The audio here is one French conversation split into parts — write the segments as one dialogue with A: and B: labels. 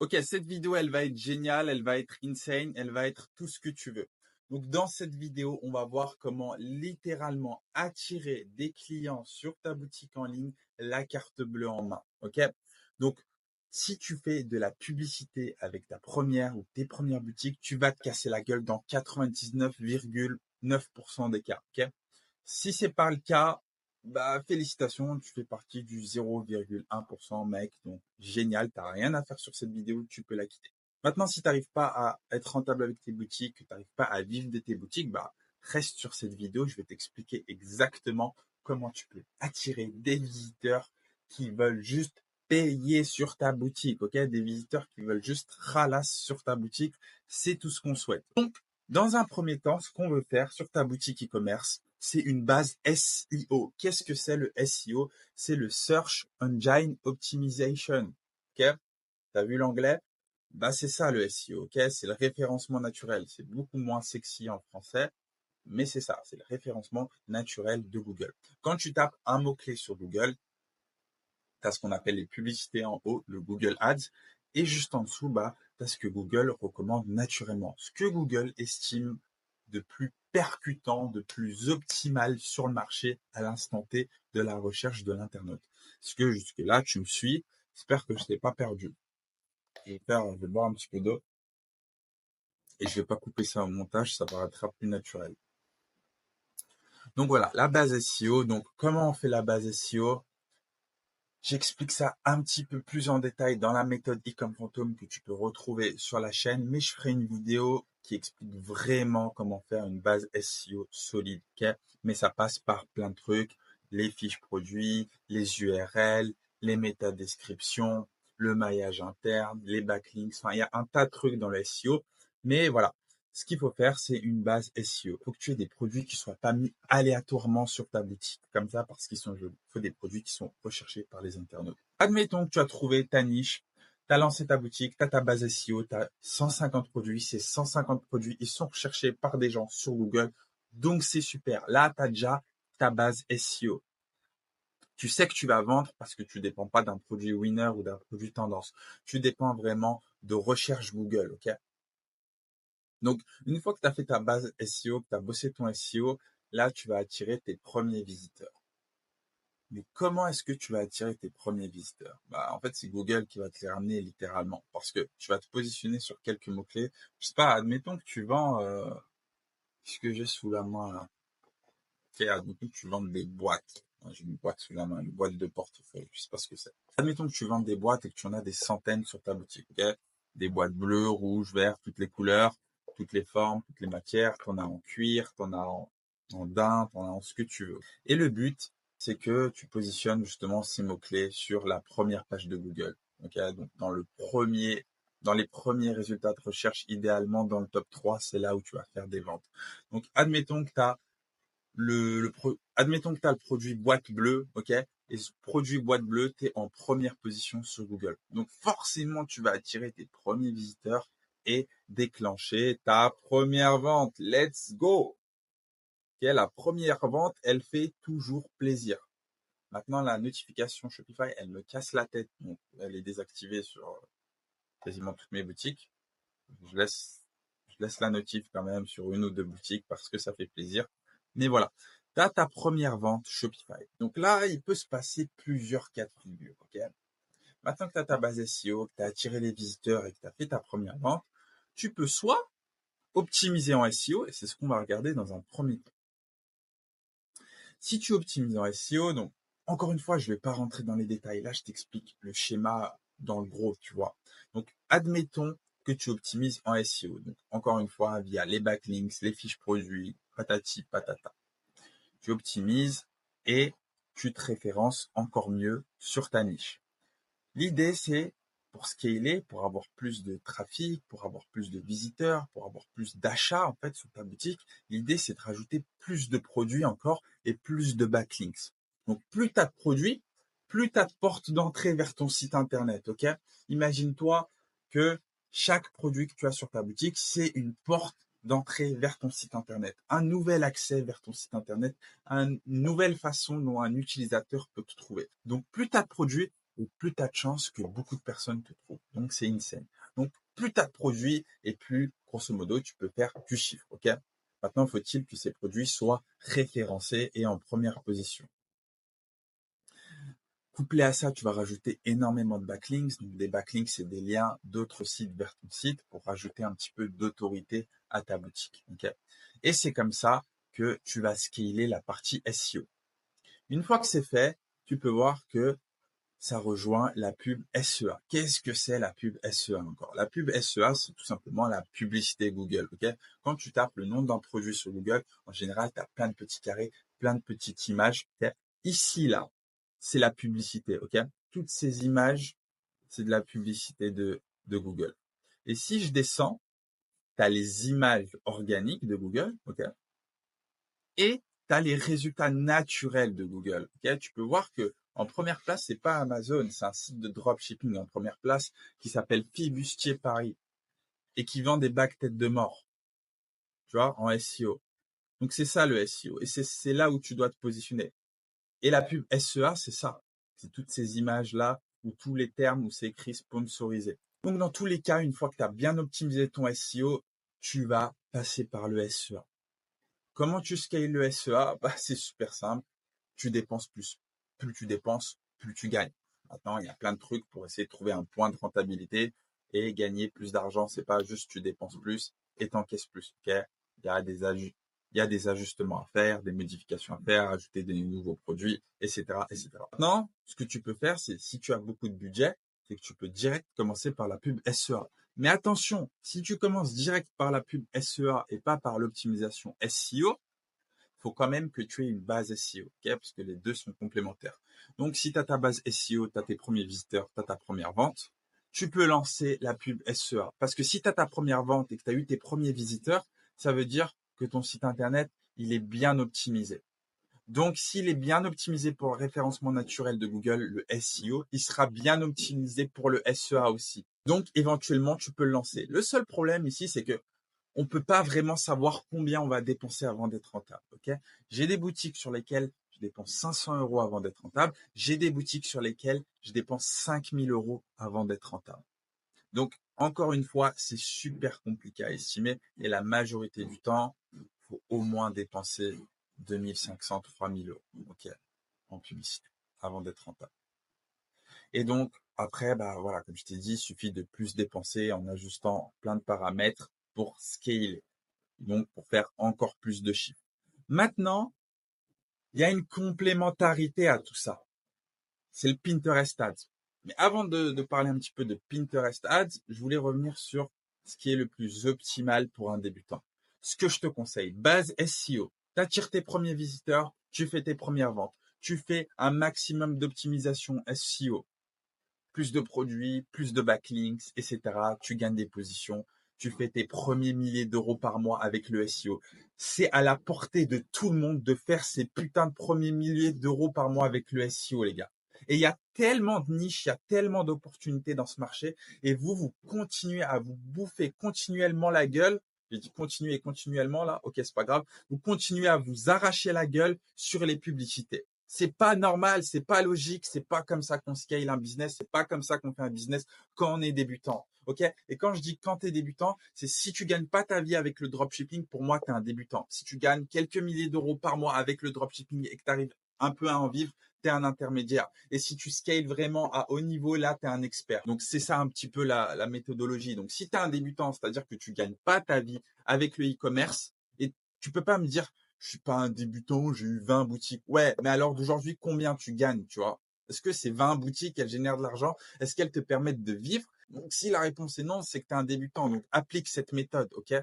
A: Ok, cette vidéo, elle va être géniale, elle va être insane, elle va être tout ce que tu veux. Donc, dans cette vidéo, on va voir comment littéralement attirer des clients sur ta boutique en ligne, la carte bleue en main. Ok? Donc, si tu fais de la publicité avec ta première ou tes premières boutiques, tu vas te casser la gueule dans 99,9% des cas. Ok? Si c'est pas le cas, bah félicitations, tu fais partie du 0,1% mec, donc génial, t'as rien à faire sur cette vidéo, tu peux la quitter. Maintenant, si t'arrives pas à être rentable avec tes boutiques, que t'arrives pas à vivre de tes boutiques, bah reste sur cette vidéo, je vais t'expliquer exactement comment tu peux attirer des visiteurs qui veulent juste payer sur ta boutique, ok? Des visiteurs qui veulent juste ralasser sur ta boutique, c'est tout ce qu'on souhaite. Donc, dans un premier temps, ce qu'on veut faire sur ta boutique e-commerce, c'est une base SEO. Qu'est-ce que c'est le SEO? C'est le Search Engine Optimization. Ok? T'as vu l'anglais? Bah, c'est ça le SEO. Ok? C'est le référencement naturel. C'est beaucoup moins sexy en français, mais c'est ça. C'est le référencement naturel de Google. Quand tu tapes un mot-clé sur Google, tu as ce qu'on appelle les publicités en haut, le Google Ads, et juste en dessous, bah, tu as ce que Google recommande naturellement, ce que Google estime de plus percutant, de plus optimal sur le marché à l'instant T de la recherche de l'internaute. Est-ce que jusque-là, tu me suis? J'espère que je t'ai pas perdu. Je vais boire un petit peu d'eau et je vais pas couper ça au montage, ça paraîtra plus naturel. Donc voilà, la base SEO. Donc comment on fait la base SEO? J'explique ça un petit peu plus en détail dans la méthode e-com fantôme que tu peux retrouver sur la chaîne, mais je ferai une vidéo qui explique vraiment comment faire une base SEO solide, ok? Mais ça passe par plein de trucs, les fiches produits, les URL, les métadescriptions, le maillage interne, les backlinks, enfin, il y a un tas de trucs dans le SEO, mais voilà. Ce qu'il faut faire, c'est une base SEO. Il faut que tu aies des produits qui soient pas mis aléatoirement sur ta boutique, comme ça, parce qu'ils sont jolis. Il faut des produits qui sont recherchés par les internautes. Admettons que tu as trouvé ta niche, tu as lancé ta boutique, tu as ta base SEO, tu as 150 produits. Ces 150 produits, ils sont recherchés par des gens sur Google. Donc, c'est super. Là, tu as déjà ta base SEO. Tu sais que tu vas vendre parce que tu dépends pas d'un produit winner ou d'un produit tendance. Tu dépends vraiment de recherche Google, ok? Donc, une fois que tu as fait ta base SEO, que tu as bossé ton SEO, là, tu vas attirer tes premiers visiteurs. Mais comment est-ce que tu vas attirer tes premiers visiteurs? Bah, en fait, c'est Google qui va te les ramener littéralement parce que tu vas te positionner sur quelques mots-clés. Je sais pas, admettons que tu vends, ce que j'ai sous la main là. Ok, admettons que tu vends des boîtes. J'ai une boîte sous la main, une boîte de portefeuille. Je sais pas ce que c'est. Admettons que tu vends des boîtes et que tu en as des centaines sur ta boutique, ok? Des boîtes bleues, rouges, vertes, toutes les couleurs, toutes les formes, toutes les matières. T'en as en cuir, t'en as en daim, t'en as en ce que tu veux. Et le but, c'est que tu positionnes justement ces mots-clés sur la première page de Google. Ok? Donc, dans les premiers résultats de recherche, idéalement dans le top 3, c'est là où tu vas faire des ventes. Donc, admettons que tu as admettons que tu as le produit boîte bleue, ok? Et ce produit boîte bleue, tu es en première position sur Google. Donc forcément, tu vas attirer tes premiers visiteurs et déclencher ta première vente. Let's go! Ok, la première vente, elle fait toujours plaisir. Maintenant, la notification Shopify, elle me casse la tête. Donc, elle est désactivée sur quasiment toutes mes boutiques. Je laisse, je laisse la notif quand même sur une ou deux boutiques parce que ça fait plaisir. Mais voilà, tu as ta première vente Shopify. Donc là, il peut se passer plusieurs cas de figure. Ok, maintenant que tu as ta base SEO, que tu as attiré les visiteurs et que tu as fait ta première vente, tu peux soit optimiser en SEO, et c'est ce qu'on va regarder dans un premier temps. Si tu optimises en SEO, donc encore une fois, je ne vais pas rentrer dans les détails. Là, je t'explique le schéma dans le gros, tu vois. Donc, admettons que tu optimises en SEO. Donc, encore une fois, via les backlinks, les fiches produits, patati, patata. Tu optimises et tu te références encore mieux sur ta niche. L'idée, c'est pour scaler, pour avoir plus de trafic, pour avoir plus de visiteurs, pour avoir plus d'achats en fait sur ta boutique. L'idée, c'est de rajouter plus de produits encore et plus de backlinks. Donc, plus tu as de produits, plus tu as de portes d'entrée vers ton site internet. Ok? Imagine-toi que chaque produit que tu as sur ta boutique, c'est une porte d'entrée vers ton site internet, un nouvel accès vers ton site internet, une nouvelle façon dont un utilisateur peut te trouver. Donc, plus tu as de produits, et plus tu as de chances que beaucoup de personnes te trouvent. Donc, c'est insane. Donc, plus tu as de produits et plus, grosso modo, tu peux faire du chiffre, ok? Maintenant, faut-il que ces produits soient référencés et en première position. Couplé à ça, tu vas rajouter énormément de backlinks. Donc, des backlinks, c'est des liens d'autres sites vers ton site pour rajouter un petit peu d'autorité à ta boutique, ok? Et c'est comme ça que tu vas scaler la partie SEO. Une fois que c'est fait, tu peux voir que ça rejoint la pub SEA. Qu'est-ce que c'est la pub SEA encore? La pub SEA, c'est tout simplement la publicité Google. Ok? Quand tu tapes le nom d'un produit sur Google, en général, tu as plein de petits carrés, plein de petites images. Okay? Ici, là, c'est la publicité. Ok? Toutes ces images, c'est de la publicité de Google. Et si je descends, tu as les images organiques de Google. Ok? Et tu as les résultats naturels de Google. Okay? Tu peux voir que en première place, c'est pas Amazon, c'est un site de dropshipping en première place qui s'appelle Fibustier Paris et qui vend des bacs tête de mort, tu vois, en SEO. Donc c'est ça le SEO et c'est là où tu dois te positionner. Et la pub SEA, c'est ça. C'est toutes ces images-là ou tous les termes où c'est écrit sponsorisé. Donc dans tous les cas, une fois que tu as bien optimisé ton SEO, tu vas passer par le SEA. Comment tu scales le SEA? Bah, c'est super simple. Tu dépenses plus. Plus tu dépenses, plus tu gagnes. Maintenant, il y a plein de trucs pour essayer de trouver un point de rentabilité et gagner plus d'argent. C'est pas juste tu dépenses plus et t'encaisses plus. Ok? Il y a des ajustements à faire, des modifications à faire, ajouter des nouveaux produits, etc., etc. Maintenant, ce que tu peux faire, c'est si tu as beaucoup de budget, c'est que tu peux direct commencer par la pub SEA. Mais attention, si tu commences direct par la pub SEA et pas par l'optimisation SEO, faut quand même que tu aies une base SEO, ok? Parce que les deux sont complémentaires. Donc, si tu as ta base SEO, tu as tes premiers visiteurs, tu as ta première vente, tu peux lancer la pub SEA. Parce que si tu as ta première vente et que tu as eu tes premiers visiteurs, ça veut dire que ton site internet, il est bien optimisé. Donc, s'il est bien optimisé pour le référencement naturel de Google, le SEO, il sera bien optimisé pour le SEA aussi. Donc, éventuellement, tu peux le lancer. Le seul problème ici, c'est que on peut pas vraiment savoir combien on va dépenser avant d'être rentable. Ok? J'ai des boutiques sur lesquelles je dépense 500 € avant d'être rentable. J'ai des boutiques sur lesquelles je dépense 5000 € avant d'être rentable. Donc, encore une fois, c'est super compliqué à estimer et la majorité du temps, il faut au moins dépenser 2500, 3000 €, ok, en publicité avant d'être rentable. Et donc, après, bah voilà, comme je t'ai dit, il suffit de plus dépenser en ajustant plein de paramètres pour scaler, donc pour faire encore plus de chiffres. Maintenant, il y a une complémentarité à tout ça. C'est le Pinterest Ads. Mais avant de parler un petit peu de Pinterest Ads, je voulais revenir sur ce qui est le plus optimal pour un débutant. Ce que je te conseille, base SEO. Tu attires tes premiers visiteurs, tu fais tes premières ventes, tu fais un maximum d'optimisation SEO, plus de produits, plus de backlinks, etc. Tu gagnes des positions, tu fais tes premiers milliers d'euros par mois avec le SEO. C'est à la portée de tout le monde de faire ces putains de premiers milliers d'euros par mois avec le SEO, les gars. Et il y a tellement de niches, il y a tellement d'opportunités dans ce marché, et vous continuez à vous bouffer continuellement la gueule. J'ai dit continuer continuellement là, ok, c'est pas grave. Vous continuez à vous arracher la gueule sur les publicités. C'est pas normal, c'est pas logique, c'est pas comme ça qu'on scale un business, c'est pas comme ça qu'on fait un business quand on est débutant. Ok? Et quand je dis quand tu es débutant, c'est si tu gagnes pas ta vie avec le dropshipping, pour moi, tu es un débutant. Si tu gagnes quelques milliers d'euros par mois avec le dropshipping et que tu arrives un peu à en vivre, tu es un intermédiaire. Et si tu scales vraiment à haut niveau, là, tu es un expert. Donc, c'est ça un petit peu la méthodologie. Donc, si tu es un débutant, c'est-à-dire que tu gagnes pas ta vie avec le e-commerce, et tu peux pas me dire, je suis pas un débutant, j'ai eu 20 boutiques. Ouais, mais alors d'aujourd'hui, combien tu gagnes, tu vois? Est-ce que ces 20 boutiques, elles génèrent de l'argent? Est-ce qu'elles te permettent de vivre? Donc, si la réponse est non, c'est que tu es un débutant. Donc, applique cette méthode, ok?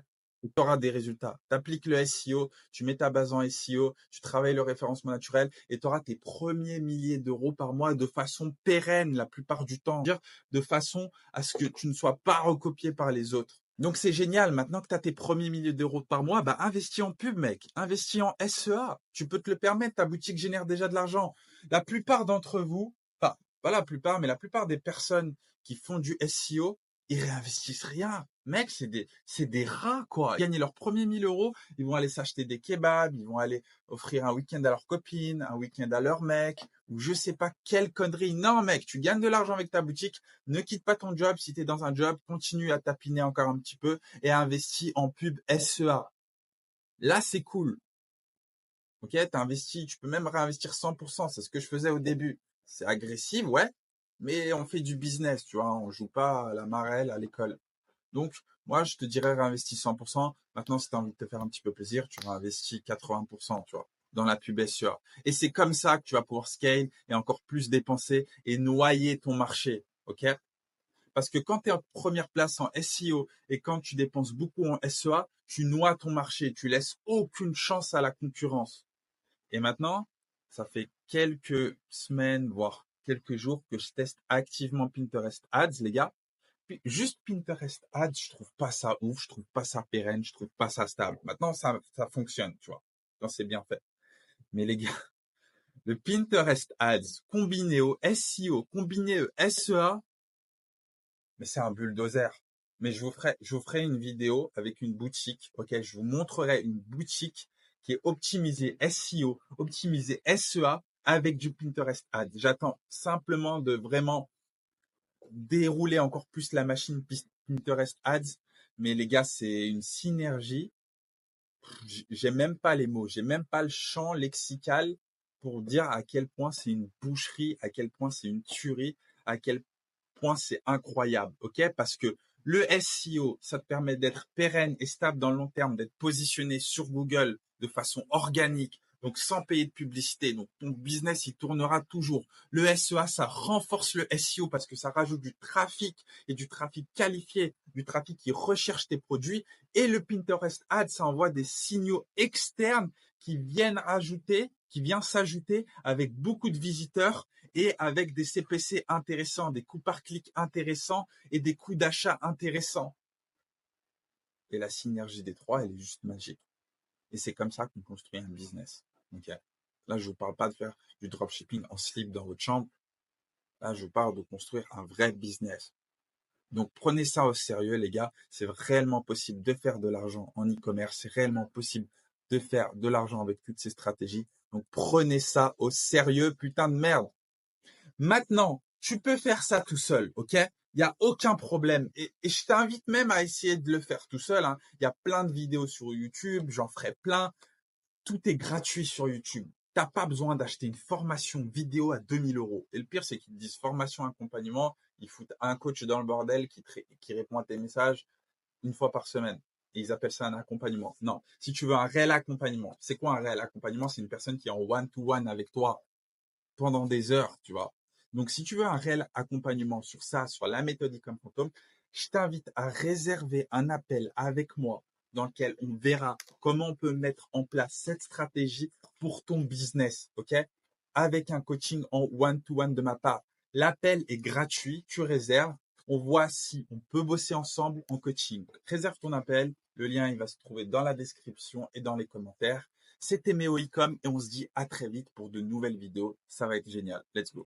A: Tu auras des résultats. Tu appliques le SEO, tu mets ta base en SEO, tu travailles le référencement naturel et tu auras tes premiers milliers d'euros par mois de façon pérenne la plupart du temps. De façon à ce que tu ne sois pas recopié par les autres. Donc c'est génial, maintenant que tu as tes premiers milliers d'euros par mois, bah investis en pub, mec, investis en SEA. Tu peux te le permettre, ta boutique génère déjà de l'argent. La plupart d'entre vous, enfin pas la plupart, mais la plupart des personnes qui font du SEO, ils réinvestissent rien. Mec, c'est des rats, quoi. Ils gagnent leurs premiers 1 000 euros, ils vont aller s'acheter des kebabs, ils vont aller offrir un week-end à leur copine, un week-end à leur mec, ou je sais pas quelle connerie. Non, mec, tu gagnes de l'argent avec ta boutique, ne quitte pas ton job. Si tu es dans un job, continue à tapiner encore un petit peu et investis en pub SEA. Là, c'est cool. Ok, t'as investi, tu peux même réinvestir 100%. C'est ce que je faisais au début. C'est agressif, ouais, mais on fait du business, tu vois. On joue pas à la marelle à l'école. Donc, moi, je te dirais réinvestis 100%. Maintenant, si tu as envie de te faire un petit peu plaisir, tu réinvestis 80%, tu vois, dans la pub SEA. Et c'est comme ça que tu vas pouvoir scale et encore plus dépenser et noyer ton marché, ok? Parce que quand tu es en première place en SEO et quand tu dépenses beaucoup en SEA, tu noies ton marché, tu laisses aucune chance à la concurrence. Et maintenant, ça fait quelques semaines, voire quelques jours que je teste activement Pinterest Ads, les gars. Puis, juste Pinterest Ads, je trouve pas ça ouf, je trouve pas ça pérenne, je trouve pas ça stable. Maintenant, ça fonctionne, tu vois, quand c'est bien fait. Mais les gars, le Pinterest Ads combiné au SEO, combiné au SEA, mais c'est un bulldozer. Mais je vous ferai une vidéo avec une boutique, ok? Je vous montrerai une boutique qui est optimisée SEO, optimisée SEA avec du Pinterest Ads. J'attends simplement de vraiment dérouler encore plus la machine Pinterest Ads. Mais les gars, c'est une synergie. J'ai même pas les mots, j'ai même pas le champ lexical pour dire à quel point c'est une boucherie, à quel point c'est une tuerie, à quel point c'est incroyable, ok? Parce que le SEO, ça te permet d'être pérenne et stable dans le long terme, d'être positionné sur Google de façon organique, donc sans payer de publicité. Donc ton business, il tournera toujours. Le SEA, ça renforce le SEO parce que ça rajoute du trafic et du trafic qualifié, du trafic qui recherche tes produits. Et le Pinterest Ads, ça envoie des signaux externes qui viennent s'ajouter avec beaucoup de visiteurs et avec des CPC intéressants, des coûts par clic intéressants et des coûts d'achat intéressants. Et la synergie des trois, elle est juste magique. Et c'est comme ça qu'on construit un business. Ok. Là, je ne vous parle pas de faire du dropshipping en slip dans votre chambre. Là, je parle de construire un vrai business. Donc, prenez ça au sérieux, les gars. C'est réellement possible de faire de l'argent en e-commerce. C'est réellement possible de faire de l'argent avec toutes ces stratégies. Donc, prenez ça au sérieux, putain de merde. Maintenant, tu peux faire ça tout seul, ok? Il n'y a aucun problème. Et je t'invite même à essayer de le faire tout seul, hein. Il y a plein de vidéos sur YouTube, j'en ferai plein. Tout est gratuit sur YouTube. T'as pas besoin d'acheter une formation vidéo à 2 000 euros. Et le pire, c'est qu'ils te disent formation accompagnement. Ils foutent un coach dans le bordel qui répond à tes messages une fois par semaine. Et ils appellent ça un accompagnement. Non. Si tu veux un réel accompagnement, c'est quoi un réel accompagnement? C'est une personne qui est en one-to-one avec toi pendant des heures, tu vois. Donc, si tu veux un réel accompagnement sur ça, sur la méthode Ecom Fantôme, je t'invite à réserver un appel avec moi dans lequel on verra comment on peut mettre en place cette stratégie pour ton business, ok? Avec un coaching en one-to-one de ma part. L'appel est gratuit, tu réserves. On voit si on peut bosser ensemble en coaching. Réserve ton appel. Le lien, il va se trouver dans la description et dans les commentaires. C'était Méo Ecom et on se dit à très vite pour de nouvelles vidéos. Ça va être génial. Let's go.